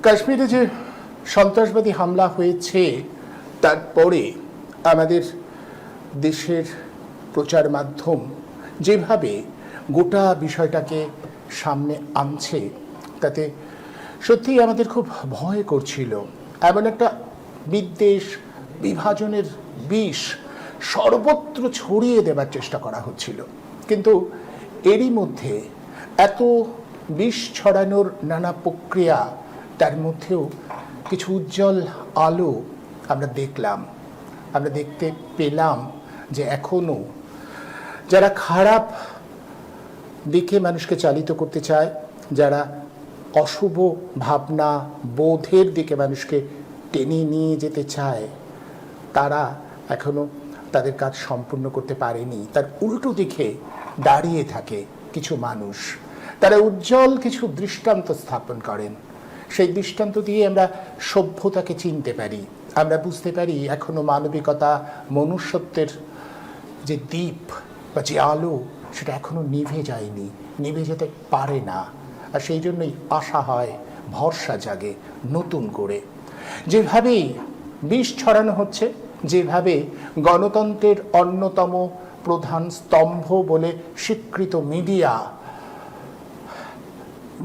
কাশ্মীরে যে সন্ত্রাসবাদী হামলা হয়েছে তারপরে আমাদের দেশের প্রচার মাধ্যম যেভাবে গোটা বিষয়টাকে সামনে আনছে তাতে সত্যিই আমাদের খুব ভয় করছিল। এমন একটা বিদ্বেষ, বিভাজনের বিষ সর্বত্র ছড়িয়ে দেবার চেষ্টা করা হচ্ছিল, কিন্তু এরই মধ্যে এত বিষ ছড়ানোর নানা প্রক্রিয়া, তার মধ্যেও কিছু উজ্জ্বল আলো আমরা দেখলাম, আমরা দেখতে পেলাম যে এখনো যারা খারাপ দিকে মানুষকে চালিত করতে চায়, যারা অশুভ ভাবনা বোধের দিকে মানুষকে টেনে নিয়ে যেতে চায়, তারা এখনো তাদের কাজ সম্পূর্ণ করতে পারেনি। তার উল্টো দিকে দাঁড়িয়ে থাকে কিছু মানুষ, তারা উজ্জ্বল কিছু দৃষ্টান্ত স্থাপন করেন। সেই দৃষ্টান্ত দিয়ে আমরা সভ্যতাকে চিনতে পারি, আমরা বুঝতে পারি এখনো মানবিকতা, মনুষ্যত্বের যে দ্বীপ বা যে আলো, সেটা এখনো নিভে যায়নি, নিভে যেতে পারে না। আর সেই জন্যই আশা হয়, ভরসা জাগে নতুন করে। যেভাবেই বিষ ছড়ানো হচ্ছে, যেভাবে গণতন্ত্রের অন্যতম প্রধান স্তম্ভ বলে স্বীকৃত মিডিয়া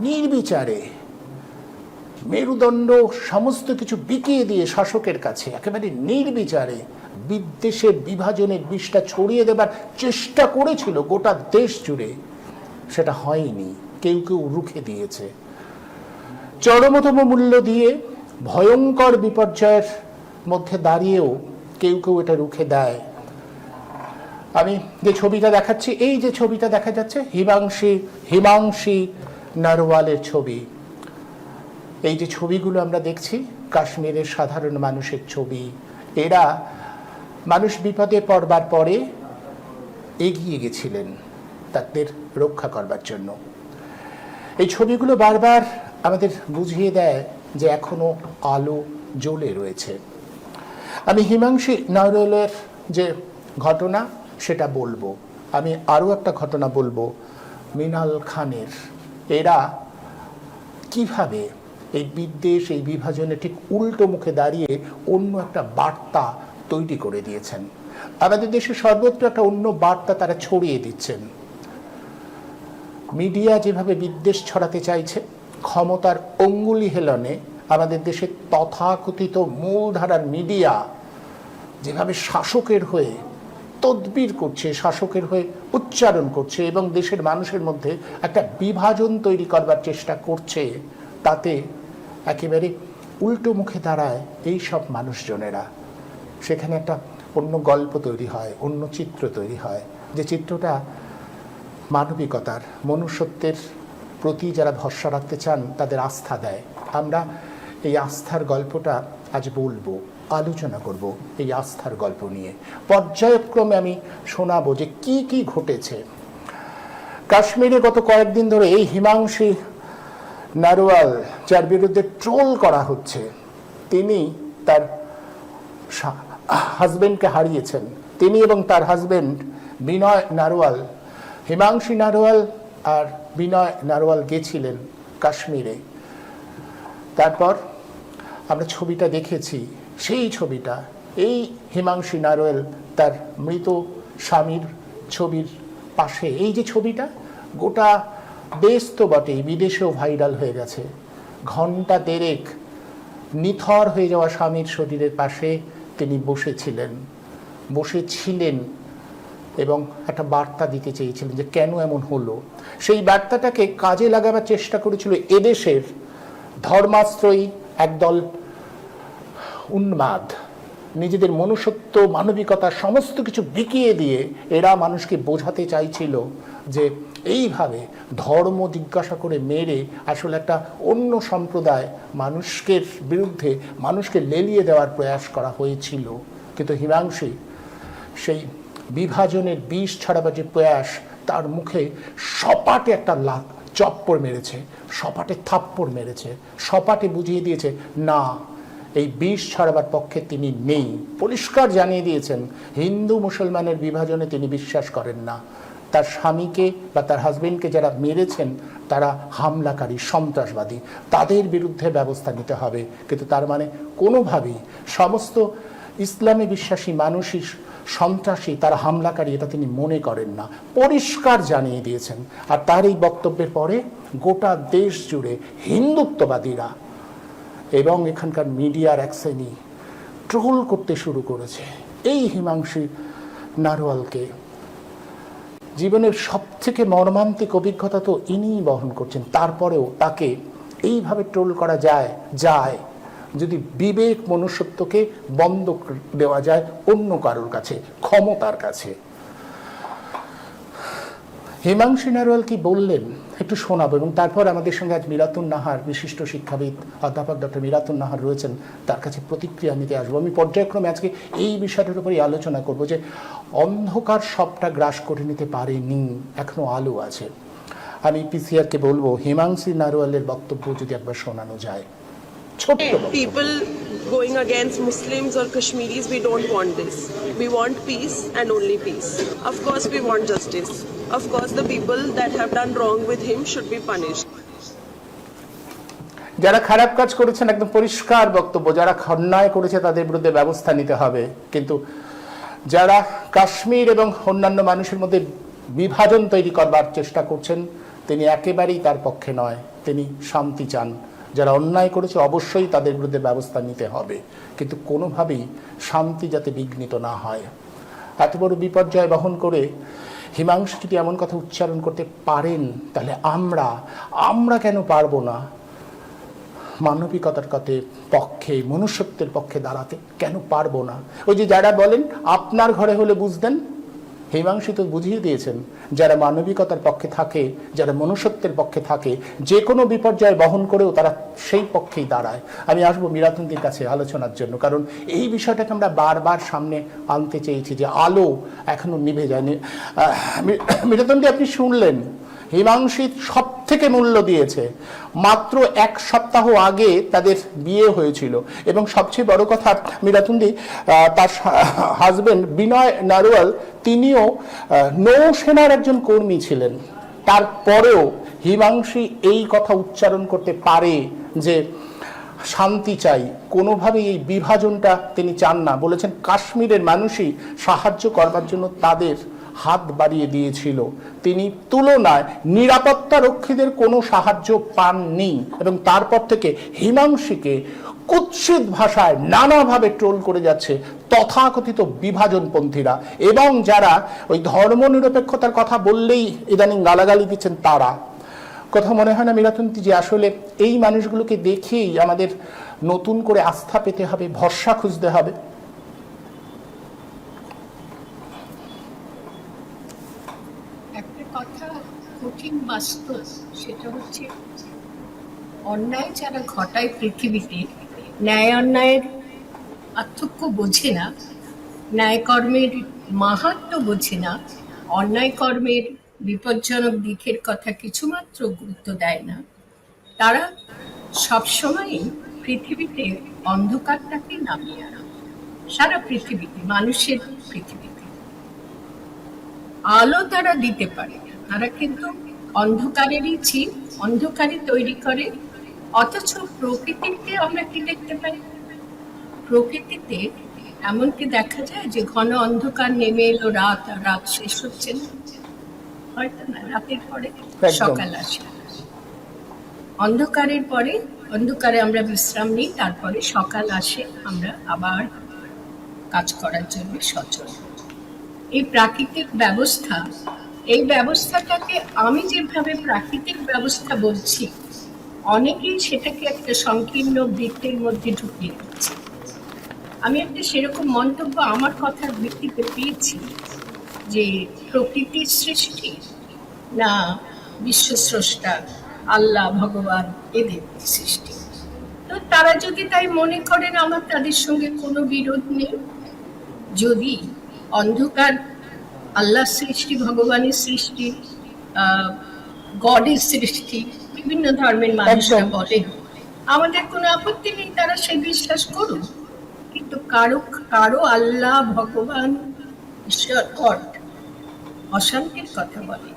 নির্বিচারে মেরুদণ্ড সমস্ত কিছু বিকিয়ে দিয়ে শাসকের কাছে একেবারে নির্বিচারে বিদ্বেষের, বিভাজনের বিষটা ছড়িয়ে দেবার চেষ্টা করেছিল গোটা দেশ জুড়ে, সেটা হয়নি। কেউ কেউ রুখে দিয়েছে, চরমতম মূল্য দিয়ে ভয়ঙ্কর বিপর্যয়ের মধ্যে দাঁড়িয়েও কেউ কেউ এটা রুখে দেয়। আমি যে ছবিটা দেখাচ্ছি, এই যে ছবিটা দেখা যাচ্ছে, হিমাংশী নারওয়ালের ছবি। এই যে ছবিগুলো আমরা দেখছি, কাশ্মীরের সাধারণ মানুষের ছবি। এরা মানুষ বিপদে পড়বার পরে এগিয়ে গেছিলেন তাদের রক্ষা করবার জন্য। এই ছবিগুলো বারবার আমাদের বুঝিয়ে দেয় যে এখনো আলো জ্বলে রয়েছে। আমি হিমাংশী নারওয়ালের যে ঘটনা সেটা বলবো, আমি আরও একটা ঘটনা বলবো মৃণাল খানের। এরা কিভাবে এই বিদ্বেষ, এই বিভাজনে ঠিক উল্টো মুখে দাঁড়িয়ে অন্য একটা বার্তা তৈরি করে দিয়েছেন। আমাদের দেশে সর্বত্র একটা অন্য বার্তা তারা ছড়িয়ে দিচ্ছেন। মিডিয়া যেভাবে বিদ্বেষ ছড়াতে চাইছে, ক্ষমতার অঙ্গুলি হেলনে আমাদের দেশে তথাকথিত মূলধারার মিডিয়া যেভাবে শাসকের হয়ে তদবির করছে, শাসকের হয়ে উচ্চারণ করছে এবং দেশের মানুষের মধ্যে একটা বিভাজন তৈরি করবার চেষ্টা করছে, তাতে একেবারে উল্টো মুখে দাঁড়ায় এই সব মানুষজনেরা। সেখানে একটা অন্য গল্প তৈরি হয়, অন্য চিত্র তৈরি হয়, যে চিত্রটা মানবিকতার, মনুষ্যত্বের প্রতি যারা ভরসা রাখতে চান তাদের আস্থা দেয়। আমরা এই আস্থার গল্পটা আজ বলবো, আলোচনা করব এই আস্থার গল্প নিয়ে। পর্যায়ক্রমে আমি শোনাবো যে কি কি ঘটেছে কাশ্মীরে গত কয়েকদিন ধরে। এই হিমাংশী নারওয়াল, যার বিরুদ্ধে ট্রোল করা হচ্ছে, তিনি তার হাজবেন্ডকে হারিয়েছেন। তিনি এবং তার হাজবেন্ড বিনয় নারওয়াল, হিমাংশী নারওয়াল আর বিনয় নারওয়াল গেছিলেন কাশ্মীরে। তারপর আমরা ছবিটা দেখেছি, সেই ছবিটা এই হিমাংশী নারওয়াল তার মৃত স্বামীর ছবির পাশে, এই যে ছবিটা গোটা দেশ তো বটেই, বিদেশেও ভাইরাল হয়ে গেছে। ঘণ্টা দেড়েক নিথর হয়ে যাওয়া স্বামীর শরীরের পাশে তিনি বসেছিলেন এবং একটা বার্তা দিতে চেয়েছিলেন যে কেন এমন হলো। সেই বার্তাটাকে কাজে লাগাবার চেষ্টা করেছিল এদেশের ধর্মাশ্রয়ী একদল উন্মাদ। নিজেদের মনুষ্যত্ব, মানবিকতা সমস্ত কিছু বিকিয়ে দিয়ে এরা মানুষকে বোঝাতে চাইছিল যে এইভাবে ধর্ম জিজ্ঞাসা করে মেরে আসলে একটা অন্য সম্প্রদায় মানুষকে বিরুদ্ধে মানুষকে লেলিয়ে দেওয়ার প্রয়াস করা হয়েছিল। কিন্তু হিমাংশী সেই বিভাজনের বিষ ছড়াবার যে প্রয়াস, তার মুখে সপাটে একটা চপ্পড় মেরেছে, সপাটে থাপ্পড় মেরেছে, সপাটে বুঝিয়ে দিয়েছে না, এই বিষ ছড়াবার পক্ষে তিনি নেই। পরিষ্কার জানিয়ে দিয়েছেন হিন্দু মুসলমানের বিভাজনে তিনি বিশ্বাস করেন না, তার স্বামীকে বা তার হাজবেন্ডকে যারা মেরেছেন তারা হামলাকারী, সন্ত্রাসবাদী, তাদের বিরুদ্ধে ব্যবস্থা নিতে হবে। কিন্তু তার মানে কোনোভাবেই সমস্ত ইসলামে বিশ্বাসী মানুষই সন্ত্রাসী, তারা হামলাকারী, এটা তিনি মনে করেন না, পরিষ্কার জানিয়ে দিয়েছেন। আর তার এই বক্তব্যের পরে গোটা দেশ জুড়ে হিন্দুত্ববাদীরা এবং এখানকার মিডিয়ার এক শ্রেণী ট্রোল করতে শুরু করেছে এই হিমাংশী নারওয়ালকে। জীবনের সবথেকে মর্মান্তিক অভিজ্ঞতা তো ইনিই বহন করছেন, তারপরেও তাকে এইভাবে ট্রোল করা যায় যদি বিবেক মনুষ্যত্বকে বন্ধ দেওয়া যায় অন্য কারোর কাছে, ক্ষমতার কাছে। হিমাংশী নারওয়াল কি বললেন একটু শোনাবো, এবং তারপর আমাদের সঙ্গে আজ মিরাতুন নাহার, বিশিষ্ট শিক্ষাবিদ অধ্যাপক ডক্টর মিরাতুন নাহার রয়েছেন, তার কাছে প্রতিক্রিয়া নিতে আসবো। আমি পর্যায়ক্রমে আজকে এই বিষয়টার উপরই আলোচনা করব যে অন্ধকার সবটা গ্রাস করে নিতে পারেনি, এখনো আলো আছে। আমি পিসিআরকে বলবো হিমাংশী নারওয়ালের বক্তব্য যদি একবার শোনানো যায়। People going against Muslims or Kashmiris, we don't want this. We want peace and only peace. Of course we want justice. Of course the people that have done wrong with him should be punished. যারা খারাপ কাজ করেছেন একদম পরিষ্কার বক্তব্য, যারা অন্যায় করেছে তাদের বিরুদ্ধে ব্যবস্থা নিতে হবে। কিন্তু যারা কাশ্মীর এবং অন্যান্য মানুষের মধ্যে বিভাজন তৈরি করবার চেষ্টা করছেন তিনি একেবারেই তার পক্ষে নয়, তিনি শান্তি চান। যারা অন্যায় করেছে অবশ্যই তাদের বিরুদ্ধে ব্যবস্থা নিতে হবে, কিন্তু কোনোভাবেই শান্তি যাতে বিঘ্নিত না হয়। এত বড় বিপর্যয় বহন করে হিমাংশু যদি এমন কথা উচ্চারণ করতে পারেন, তাহলে আমরা কেন পারবো না মানবিকতার পক্ষে, মনুষ্যত্বের পক্ষে দাঁড়াতে? কেন পারবো না? ওই যে যারা বলেন আপনার ঘরে হলে বুঝতেন, হিমাংশু তো বুঝিয়ে দিয়েছেন যারা মানবিকতার পক্ষে থাকে, যারা মনুষ্যত্বের পক্ষে থাকে, যে কোনো বিপর্যয় বহন করেও তারা সেই পক্ষেই দাঁড়ায়। আমি আসবো মিরাতুনদির কাছে আলোচনার জন্য, কারণ এই বিষয়টাকে আমরা বারবার সামনে আনতে চেয়েছি যে আলো এখনো নিভে যায়নি। মিরাতুনদি, আপনি শুনলেন হিমাংশী সব থেকে মূল্য দিয়েছে। মাত্র 1 সপ্তাহ আগে তাদের বিয়ে হয়েছিল, এবং সবচেয়ে বড় কথা মিরাতুনদি, তার হাজবেন্ড বিনয় নারওয়াল তিনিও নৌসেনার একজন কর্মী ছিলেন। তারপরেও হিমাংশী এই কথা উচ্চারণ করতে পারে যে শান্তি চাই, কোনোভাবেই এই বিভাজনটা তিনি চান না। বলেছেন কাশ্মীরের মানুষই সাহায্য করবার জন্য তাদের হাত বাড়িয়ে দিয়েছিল, তিনি তুলনায় নিরাপত্তা রক্ষীদের কোনো সাহায্য পাননি। এবং তারপর থেকে হিমাংশীকে কুৎসিত ভাষায় নানাভাবে ট্রোল করে যাচ্ছে তথাকথিত বিভাজনপন্থীরা, এবং যারা ওই ধর্মনিরপেক্ষতার কথা বললেই ইদানিং গালাগালি দিচ্ছেন তারা। কথা মনে হয় না মিরাতুনদি যে আসলে এই মানুষগুলোকে দেখেই আমাদের নতুন করে আস্থা পেতে হবে, ভরসা খুঁজতে হবে? কথা কঠিন বাস্তব, সেটা হচ্ছে অন্যায় যারা ঘটায় পৃথিবীতে, ন্যায় অন্যায়ের পার্থক্য বোঝে না, ন্যায় কর্মের মাহাত্ম্য বোঝে না, অন্যায় কর্মের বিপজ্জনক দিকের কথা কিছুমাত্র গুরুত্ব দেয় না, তারা সবসময়ই পৃথিবীতে অন্ধকারটাকে নামিয়ে আনে। সারা পৃথিবীতে, মানুষের পৃথিবীতে আলো তারা দিতে পারে, তারা কিন্তু অন্ধকারেরই চিপ, অন্ধকারে তৈরি করে। অথচ প্রকৃতিতে আমরা কি দেখতে পাই? প্রকৃতিতে এমনকি দেখা যায় যে ঘন অন্ধকার নেমে এলো, রাত, আর রাত শেষ হচ্ছে না, হয়তো না, রাতের পরে সকাল আসে, অন্ধকারের পরে অন্ধকারে আমরা বিশ্রাম নিই, তারপরে সকাল আসে, আমরা আবার কাজ করার জন্য সচল। এই প্রাকৃতিক ব্যবস্থা, এই ব্যবস্থাটাকে আমি যেভাবে প্রাকৃতিক ব্যবস্থা বলছি, অনেকেই সেটাকে একটা সংকীর্ণ বৃত্তের মধ্যে ঢুকিয়ে দিচ্ছে। আমি একটা সেরকম মন্তব্য আমার কথার ভিত্তিতে পেয়েছি যে প্রকৃতির সৃষ্টি না বিশ্বস্রষ্টা আল্লাহ ভগবান এদের সৃষ্টি। তো তারা যদি তাই মনে করেন, আমার তাদের সঙ্গে কোনো বিরোধ নেই। যদি অন্ধকার আল্লাহর সৃষ্টি, ভগবানের সৃষ্টি, গডের সৃষ্টি, বিভিন্ন ধর্মের মানুষরা বলেন, আমাদের কোনো আপত্তি নেই, তারা সেই বিশ্বাস করুন। কিন্তু কারো আল্লাহ ভগবান ঈশ্বর গড অশান্তির কথা বলেন।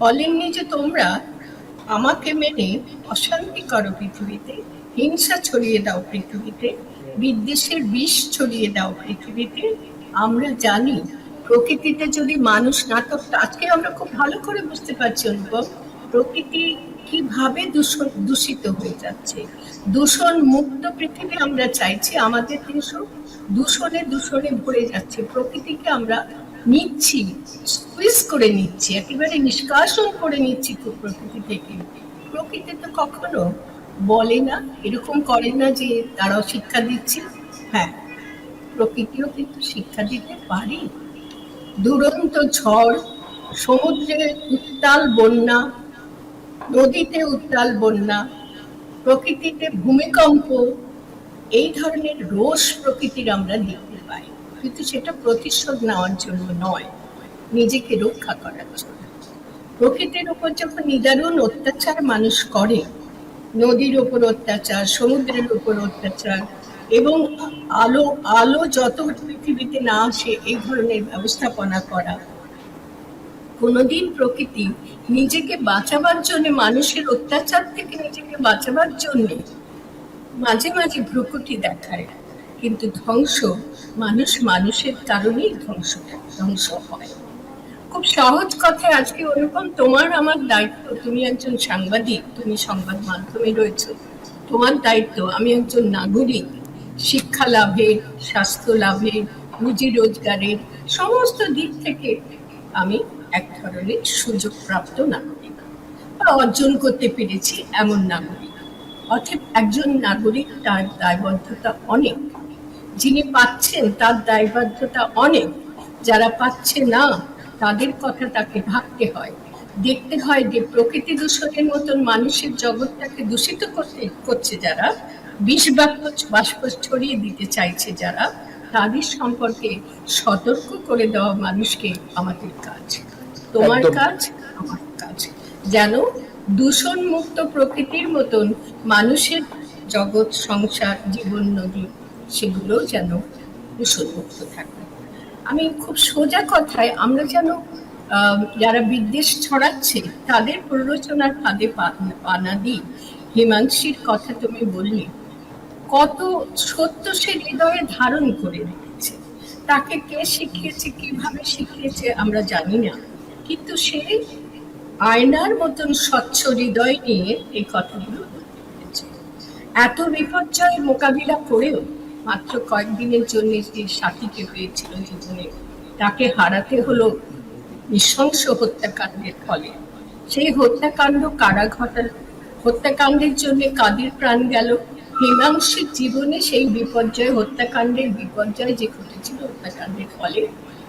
বলেননি যে তোমরা আমাকে মেনে অশান্তি করো পৃথিবীতে, হিংসা ছড়িয়ে দাও পৃথিবীতে, বিদ্বেষের বিষ ছড়িয়ে দাও পৃথিবীতে। আমরা জানি প্রকৃতিতে যদি মানুষ না থাকতো, আজকে আমরা খুব ভালো করে বুঝতে পারছি অনুভব, প্রকৃতি কিভাবে দূষিত হয়ে যাচ্ছে। দূষণ মুক্ত পৃথিবী আমরা চাইছি, আমাদের দেশও দূষণে দূষণে ভরে যাচ্ছে। প্রকৃতিকে আমরা নিচ্ছি, স্কুইজ করে নিচ্ছি, একেবারে নিষ্কাশন করে নিচ্ছি খুব প্রকৃতি থেকে। প্রকৃতি তো কখনো বলে না, এরকম করে না যে তারাও শিক্ষা দিচ্ছে। হ্যাঁ, প্রকৃতিও কিন্তু শিক্ষা দিতে পারে। দুরন্ত ঝড়, সমুদ্রে উত্তাল বন্যা, নদীতে উত্তাল বন্যা, প্রকৃতিতে ভূমিকম্প, এই ধরনের রোষ প্রকৃতির আমরা দেখতে পাই, কিন্তু সেটা প্রতিশোধ নেওয়ার জন্য নয়, নিজেকে রক্ষা করার জন্য। প্রকৃতির উপর যখন নিদারুণ অত্যাচার মানুষ করে, নদীর উপর অত্যাচার, সমুদ্রের উপর অত্যাচার, এবং আলো আলো যত পৃথিবীতে না আসে এই ধরনের ব্যবস্থাপনা করা, কোনোদিন প্রকৃতি নিজেকে বাঁচাবার জন্য, মানুষের অত্যাচার থেকে নিজেকে বাঁচাবার জন্য মাঝে মাঝে ভ্রুকুটি দেখায়, কিন্তু ধ্বংস মানুষের কারণেই ধ্বংস হয়। খুব সহজ কথায় আজকে অনুপম, তোমার আমার দায়িত্ব, তুমি একজন সাংবাদিক, তুমি সংবাদ মাধ্যমে রয়েছো, তোমার দায়িত্ব, আমি একজন নাগরিক, শিক্ষা লাভের, স্বাস্থ্য লাভের, রুজি রোজগারের সমস্ত দিক থেকে আমি এক ধরনের সুযোগ প্রাপ্ত নাগরিক বা অর্জন করতে পেরেছি এমন নাগরিক। অর্থাৎ একজন নাগরিক, তার দায়বদ্ধতা অনেক। যিনি পাচ্ছেন তার দায়বদ্ধতা অনেক, যারা পাচ্ছে না তাদের কথা তাকে ভাবতে হয়, দেখতে হয় যে প্রকৃতি দূষণের মতন মানুষের জগৎটাকে দূষিত করছে যারা, বিষ বাষ্প ছড়িয়ে দিতে চাইছে যারা, তাদের সম্পর্কে সতর্ক করে দেওয়া মানুষকে আমাদের কাজ, তোমার কাজ, আমার কাজ, যেন দূষণ মুক্ত প্রকৃতির মতন মানুষের জগৎ, সংসার, জীবন নদী, সেগুলো যেন দূষণ মুক্ত থাকে। আমি খুব সোজা কথায়, আমরা যেন যারা বিদ্বেষ ছড়াচ্ছে তাদের প্ররোচনার ফাঁদে পা না দিই। হিমাংশীর কথা তুমি বললে, কত সত্য সে হৃদয়ে ধারণ করে রেখেছে, তাকে কে শিখিয়েছে, কিভাবে শিখিয়েছে আমরা জানি না, কিন্তু সে আয়নার মতন স্বচ্ছ হৃদয় নিয়ে এই কথাগুলো বলেছে। এত বিপর্যয়ের মোকাবিলা করেও মাত্র কয়েকদিনের জন্য যে সাথীকে পেয়েছিল জীবনে, তাকে হারাতে হলো নৃশংস হত্যাকাণ্ডের ফলে। সেই হত্যাকাণ্ড কারা ঘটাল, হত্যাকাণ্ডের জন্য কাদের প্রাণ গেল, হিমাংশীর জীবনে সেই বিপর্যয়, হত্যাকাণ্ডের বিপর্যয় যে ঘটেছিল হত্যাকাণ্ডের ফলে,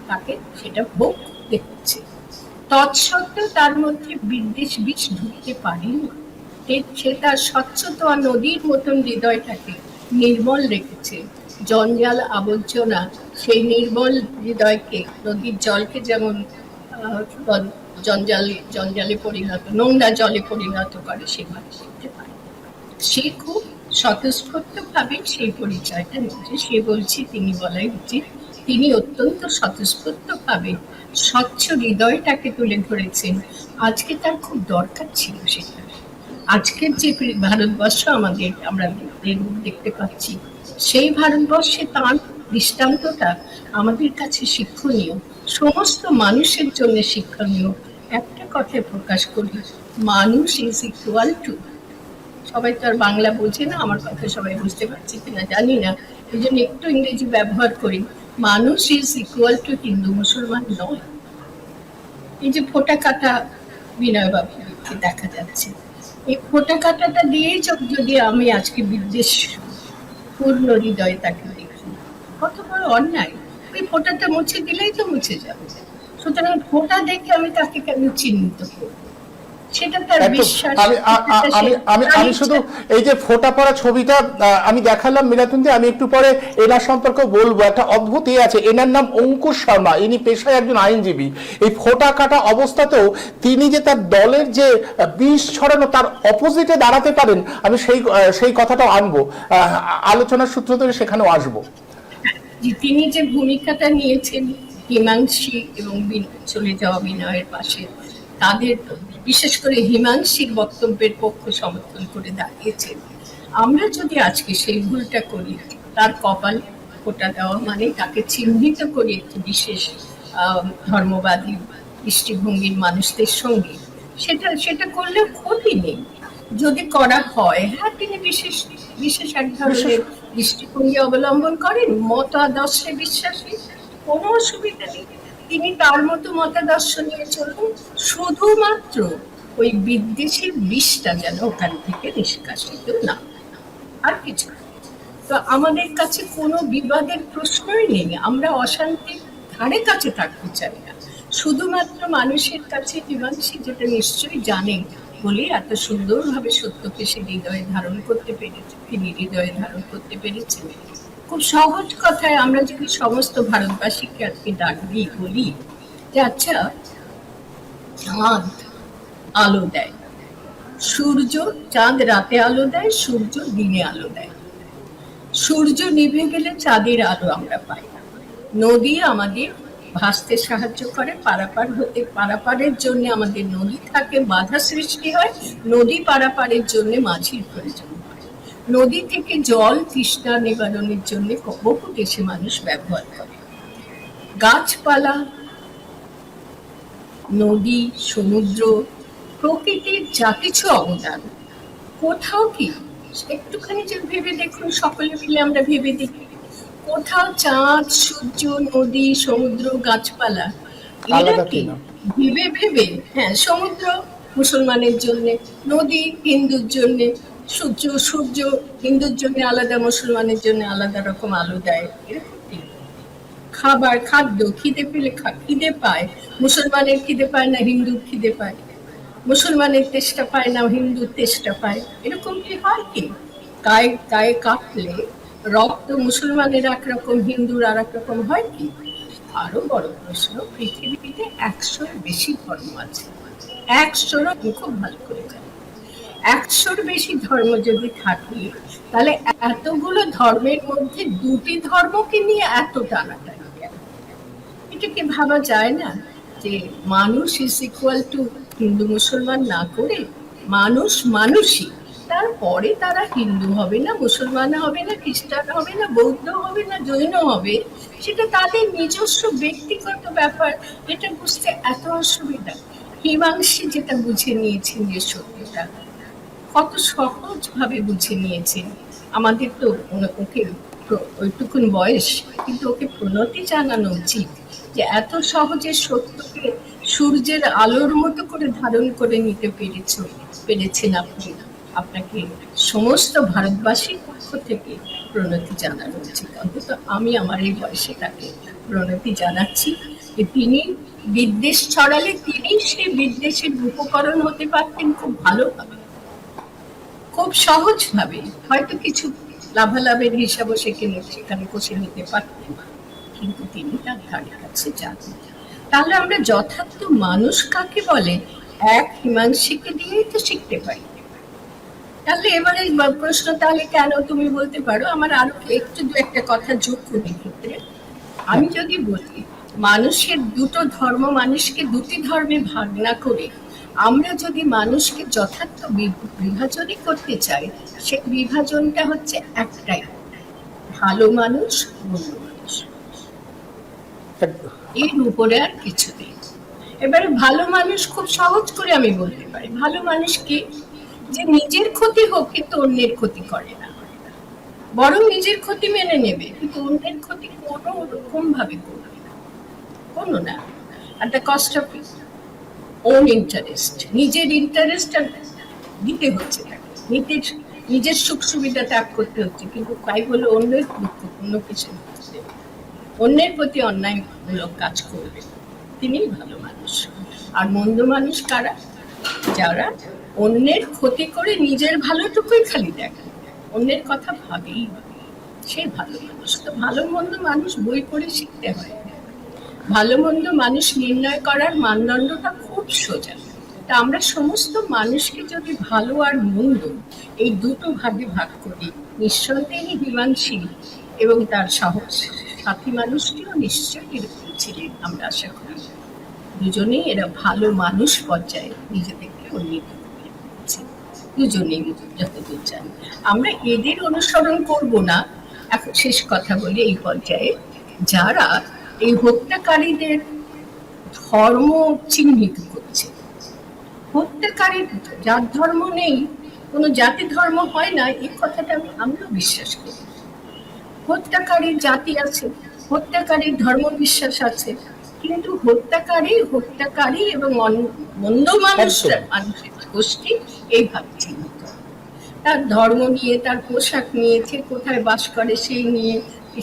তাকে সেটা ভোগ করতে হচ্ছে। তৎসত্ত্বেও তার মধ্যে বিদ্বেষ বিষ ঢুকতে পারেনি। সে তার স্বচ্ছতা নদীর মতন হৃদয়টাকে নির্মল রেখেছে। জঞ্জাল আবর্জনা সেই নির্মল হৃদয়কে, নদীর জলকে যেমন জঞ্জালে পরিণত, নোংরা জলে পরিণত করে, সেভাবে শিখতে পারে। সে খুব স্বতঃস্ফূর্ত ভাবে সেই পরিচয়টা নিচ্ছে। সে বলছি, তিনি বলাই উচিত, তিনি অত্যন্ত স্বতঃস্ফূর্ত ভাবে স্বচ্ছ হৃদয়টাকে তুলে ধরেছেন। আজকে তার খুব দরকার ছিল সেটা। আজকের যে ভারতবর্ষ আমাদের, আমরা দেখতে পাচ্ছি, সেই ভারতবর্ষে তার দৃষ্টান্তটা আমাদের কাছে শিক্ষণীয়, সমস্ত মানুষের জন্য শিক্ষণীয়। একটা কথায় প্রকাশ করি, মানুষ ইজ ইকুয়াল টু, সবাই তো আর বাংলা বোঝে না, আমার কথা সবাই বুঝতে পারছে কিনা জানি না, এই জন্য একটু ইংরেজি ব্যবহার করি। মানুষ ইজ ইকুয়াল টু হিন্দু মুসলমান নয়। এই যে ফোঁটা কাটা বিনয় বাবুকে দেখা যাচ্ছে, এই ফোঁটা কাটাটা দিয়েই যদি আমি আজকে বিদ্বেষ পূর্ণ হৃদয়ে তাকে দেখি, কত বড় অন্যায়। ওই ফোঁটাটা মুছে দিলেই তো মুছে যাবে। সুতরাং ফোঁটা দেখে আমি তাকে কেন চিহ্নিত করব? সেটা তার বিশ্বাস। আমি শুধু এই যে ফোঁটা পড়া ছবিটা আমি দেখালাম মিলাতুন্দি, আমি একটু পরে এনার সম্পর্কে বলবো। একটা অদ্ভুত আছে, এনার নাম অঙ্কুশ শর্মা, ইনি পেশায় একজন আইনজীবী। এই ফোঁটা কাটা অবস্থাতেও তিনি যে তার দলের যে বিষ ছড়ানো তার অপোজিটে দাঁড়াতে পারেন, আমি সেই কথাটাও আনবো, আলোচনার সূত্র ধরে সেখানেও আসবো। তিনি যে ভূমিকাটা নিয়েছেন হিমাংশী এবং চলে যাওয়া বিনয়ের পাশে তাদের, বিশেষ করে হিমাংশীর বক্তব্যের পক্ষ সমর্থন করে দাঁড়িয়েছেন। আমরা যদি আজকে সেই ভুলটা করি, তার কপাল ফোঁটা দেওয়া মানে তাকে চিহ্নিত করে একটি বিশেষ ধর্মবাদী দৃষ্টিভঙ্গির মানুষদের সঙ্গে, সেটা করলেও ক্ষতি নেই। যদি করা হয়, হ্যাঁ, তিনি বিশেষ বিশেষ এক ধরনের দৃষ্টিভঙ্গি অবলম্বন করেন, মতাদর্শে বিশ্বাসী, কোনো অসুবিধা নেই, তিনি তার মতো মতাদর্শ নিয়ে চলুন, শুধুমাত্র ওই বিদ্বেষের বিষটা যেন ওখান থেকে নিষ্কাশিত না, আর কিছু। তো আমাদের কাছে কোনো বিবাদের প্রশ্নই নেই, আমরা অশান্তির ধারে কাছে থাকতে চাই না। শুধুমাত্র মানুষের কাছে হিমাংশী যেটা নিশ্চয়ই জানেন বলে এত সুন্দরভাবে সত্যকে সে হৃদয়ে ধারণ করতে পেরেছে, তিনি হৃদয়ে ধারণ করতে পেরেছেন। খুব সহজ কথায় আমরা যদি সমস্ত ভারতবাসীকে আজকে ডাক দিই, বলি যে আচ্ছা, চাঁদ আলো দেয়, সূর্য, চাঁদ রাতে আলো দেয়, সূর্য দিনে আলো দেয়, সূর্য নিভে গেলে চাঁদের আলো আমরা পাই না। নদী আমাদের ভাসতে সাহায্য করে, পারাপারের জন্য আমাদের নদী থাকে, বাধা সৃষ্টি হয়, নদী পারাপারের জন্য মাঝির প্রয়োজন হয়। নদী থেকে জল তৃষ্ণা নিবারণের জন্য বহু দেশে মানুষ ব্যবহার করে। গাছপালা, নদী, সমুদ্র, প্রকৃতির যা কিছু অবদান, কোথাও কি একটুখানি যে ভেবে দেখুন, সকলে মিলে আমরা ভেবে দেখি, কোথাও চাঁদ, সূর্য, নদী, সমুদ্র, গাছপালা এরা কি ভেবে ভেবে, হ্যাঁ, সমুদ্র মুসলমানের জন্য, নদী হিন্দুর জন্য, সূর্য হিন্দুর জন্য আলাদা, মুসলমানের জন্য আলাদা রকম আলো দেয়, এরকম কি? খাবার, খাদ্য, খিদে পেলে খিদে পায়, মুসলমানের খিদে পায় না, হিন্দুর খিদে পায়, মুসলমানের তেষ্টা পায় না, হিন্দুর তেষ্টা পায়, এরকম কি হয় কি? গায়ে কাটলে রক্ত মুসলমানের একরকম, হিন্দুর আর এক রকম হয় কি? আরো বড় প্রশ্ন, পৃথিবীতে 100-র বেশি ধর্ম আছে, 100-ও খুব ভালো করে জানি, 100-র বেশি ধর্ম যদি থাকে, তাহলে এতগুলো ধর্মের মধ্যে দুটি ধর্মকে নিয়ে এত টানাটানি কেন? এটা কি ভাবা যায় না যে মানুষ ইজ ইকুয়াল টু হিন্দু মুসলমান না করে মানুষ মানুষই, তারপরে তারা হিন্দু হবে না, মুসলমান হবে না, খ্রিস্টান হবে না, বৌদ্ধ হবে না, জৈন হবে, সেটা তাদের নিজস্ব ব্যক্তিগত ব্যাপার। এটা বুঝতে এত অসুবিধা? হিমাংশী যেটা বুঝে নিয়েছেন যে সত্যটা, কত সহজ ভাবে বুঝে নিয়েছেন। আমাদের তো ওকে ওইটুকুন বয়স, কিন্তু ওকে প্রণতি জানানো উচিত যে এত সহজে সত্যকে সূর্যের আলোর মতো করে ধারণ করে নিতে পেরেছেন আপনি। আপনাকে সমস্ত ভারতবাসীর পক্ষ থেকে প্রণতি জানানো উচিত। অন্তত আমি আমার এই বয়সে তাকে প্রণতি জানাচ্ছি যে তিনি বিদ্বেষ ছড়ালে তিনি সেই বিদ্বেষের উপকরণ হতে পারতেন খুব ভালোভাবে, খুব সহজভাবে, হয়তো কিছু লাভালাভের হিসাবও সেখানে কষে নিতে পারতেন, কিন্তু তিনি তার ধারে কাছে যান। তাহলে আমরা যথার্থ মানুষ কাকে বলে এক হিমাংশীকে দিয়েই তো শিখতে পারি। তাহলে এবারে প্রশ্ন, তাহলে কেন? তুমি বলতে পারো, আমার আরো একটু দু একটা কথা যোগ করি ক্ষেত্রে। আমি যদি বলি মানুষের দুটো ধর্ম, মানুষকে দুটি ধর্মে ভাগ না করে আমরা যদি মানুষকে যথার্থ বিভাজনই করতে চাই, সেই বিভাজনটা হচ্ছে একটাই, ভালো মানুষ, মন্দ মানুষ, এর উপরে আর কিছু নেই। এবারে ভালো মানুষ খুব সহজ করে আমি বলতে পারি, ভালো মানুষ কি? যে নিজের ক্ষতি হোক কিন্তু অন্যের ক্ষতি করে না, বরং নিজের ক্ষতি মেনে নেবে কিন্তু অন্যের ক্ষতি কোনো রকম ভাবে করবে না, কোনো না, at the cost of own interest, নিজের ইন্টারেস্ট দিতে হচ্ছে, নিজের সুখ সুবিধা ত্যাগ করতে হচ্ছে, কিন্তু তাই বলে অন্যের অন্য কিছু অন্যের প্রতি অন্যায়মূলক কাজ করবে, তিনি ভালো মানুষ। আর মন্দ মানুষ কারা? যারা অন্যের ক্ষতি করে নিজের ভালোটুকুই খালি দেখে, অন্যের কথা ভাবেই, সে ভালো মানুষ। তো ভালো মন্দ মানুষ বই পড়ে শিখতে হয়। ভালো মন্দ মানুষ নির্ণয় করার মানদণ্ডটা খুব সোজা। তা আমরা সমস্ত মানুষকে যদি ভালো আর মন্দ এই দুটো ভাগে ভাগ করি, নিঃসন্দেহে হিমাংশী এবং তার সাথী মানুষটিও নিশ্চয়ই এরকম ছিলেন আমরা আশা করি। দুজনেই এরা ভালো মানুষ পর্যায়ে নিজেদেরকে উন্নীত করেছে, দুজনেই যতদূর জানি। আমরা এদের অনুসরণ করব না। এখন শেষ কথা বলি এই পর্যায়ে, যারা এই হত্যাকারীদের ধর্ম চিহ্নিত করছে। হত্যাকারী যার ধর্ম নেই, কোনো জাতি ধর্ম হয় না, এই কথাটা আমরা বিশ্বাস করি। হত্যাকারীর জাতি আছে, হত্যাকারীর ধর্ম বিশ্বাস আছে, কিন্তু হত্যাকারী এবং মন্দ মানুষরা, মানুষের গোষ্ঠী এইভাবে চিহ্নিত। তার ধর্ম নিয়ে, তার পোশাক নিয়ে, সে কোথায় বাস করে সেই নিয়ে,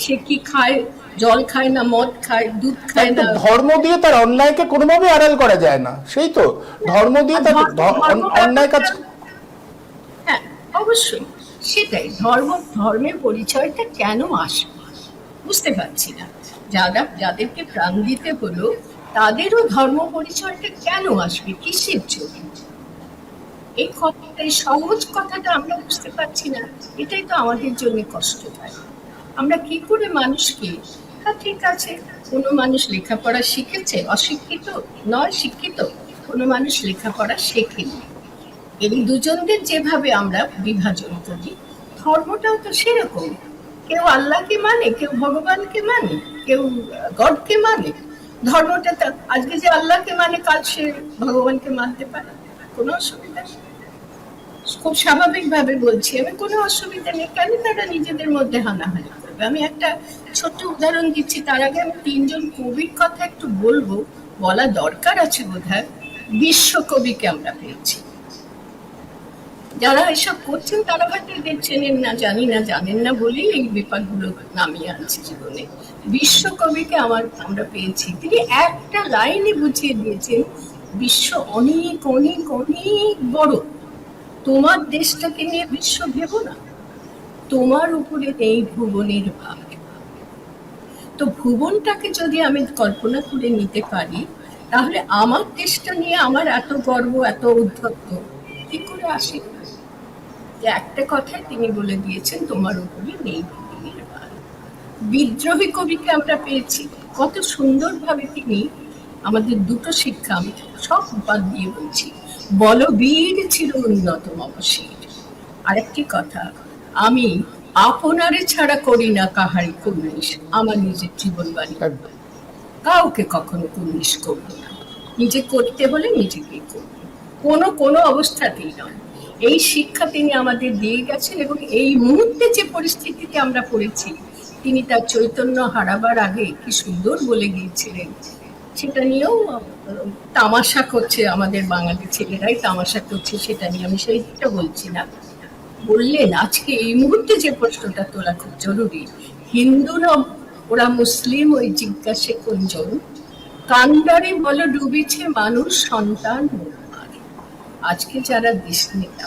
সে কি খায়, জল খায় না মদ খায়, দুধ খায় না। ধর্ম দিয়ে তার অন্যায়কে কোনোভাবে আড়াল করা যায় না, সেই তো ধর্ম দিয়ে তার অন্যায় কাজ। হ্যাঁ, অবশ্যই সেটাই। ধর্মের পরিচয়টা কেন আসে বুঝতে পারছি না। যাদেরকে প্রাণ দিতে হলো তাদেরও ধর্ম পরিচয়টা কেন আসবে, কিসের জন্য? এই সহজ কথাটা আমরা বুঝতে পারছি না। এটাই তো আমাদের জন্য কষ্ট হয়। আমরা কি করে মানুষকে, হ্যাঁ ঠিক আছে, কোনো মানুষ লেখাপড়া শিখেছে, অশিক্ষিত নয়, শিক্ষিত, কোনো মানুষ লেখাপড়া শেখেনি। এই দুজনদের যেভাবে আমরা বিভাজন করি, ধর্মটাও তো সেরকম। কেউ আল্লাহকে মানে, কেউ ভগবানকে মানে, কেউ গডকে মানে। ধর্মটা আজকে যে আল্লাহকে মানে, কাল সে ভগবানকে মানতে পারে, কোনো অসুবিধা নেই। খুব স্বাভাবিকভাবে বলছি আমি, কোনো অসুবিধা নেই। কেন তারা নিজেদের মধ্যে হানাহানি করবে? আমি একটা ছোট্ট উদাহরণ দিচ্ছি, তার আগে আমি তিনজন কবির কথা একটু বলবো, বলা দরকার আছে বোধহয়। বিশ্বকবিকে আমরা পেয়েছি। যারা এসব করছেন তারা হয়তো এদের চেনেন না, জানেন না বলেই এই বিপদগুলো নামিয়ে আনছে জীবনে। বিশ্বকবিকে আমরা পেয়েছি, তিনি একটা লাইনে বুঝিয়ে দিয়েছেন বিশ্ব অনেক অনেক অনেক বড়। তোমার দেশটাকে নিয়ে বিশ্ব ভেবো না, তোমার উপরে নেই ভুবনের ভাগ। তো ভুবনটাকে যদি আমি কল্পনা করে নিতে পারি, তাহলে আমার দেশটা নিয়ে আমার এত গর্ব, এত উদ্ধত্ত কি করে আসে? একটা কথায় তিনি বলে দিয়েছেন, তোমার উপরে নেই ভুবনের ভাগ। বিদ্রোহী কবিকে আমরা পেয়েছি, কত সুন্দরভাবে তিনি আমাদের দুটো শিক্ষা, আমি সব বাদ দিয়ে বলছি, বলবীর ছিল উন্নত মমশির। আরেকটি কথা, আমি আপনারে ছাড়া করি না কাহারি কুর্নিশ, আমার নিজের জীবনবাণী, কাউকে কখনো কুর্নিশ করবো না। নিজে করতে হলে নিজেকেই করবো, কোনো অবস্থাতেই নয়। এই শিক্ষা তিনি আমাদের দিয়ে গেছেন, এবং এই মুহূর্তে যে পরিস্থিতিতে আমরা পড়েছি, তিনি তার চৈতন্য হারাবার আগে কি সুন্দর বলে গিয়েছিলেন। সেটা নিয়েও তামাশা করছে, আমাদের বাঙালি ছেলেরাই তামাশা করছে, সেটা নিয়ে আমি সেইটা বলছি না। বললেন আজকে এই মুহূর্তে যে প্রশ্নটা তোলা খুব জরুরি, হিন্দুরা ওরা মুসলিম, ওই জিজ্ঞাসে কোনজন, কান্ডারে বলো ডুবেছে মানুষ সন্তান। আজকে যারা দেশ নেতা,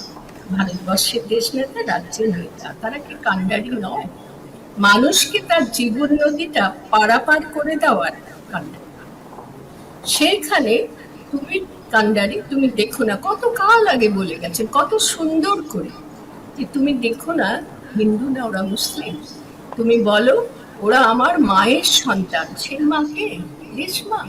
ভারতবর্ষের দেশ নেতা, রাজ্যের নেতা, তারা কি কান্ডারি নয়? মানুষকে তার জীবন নদীটা পারাপার করে দেওয়ার কান্ডারি। সেইখানে তুমি কান্ডারি, তুমি দেখো না, কত কাল আগে বলে গেছেন কত সুন্দর করে, যে তুমি দেখো না হিন্দু না ওরা মুসলিম, তুমি বলো ওরা আমার মায়ের সন্তান। সেই মাকে রেশমা,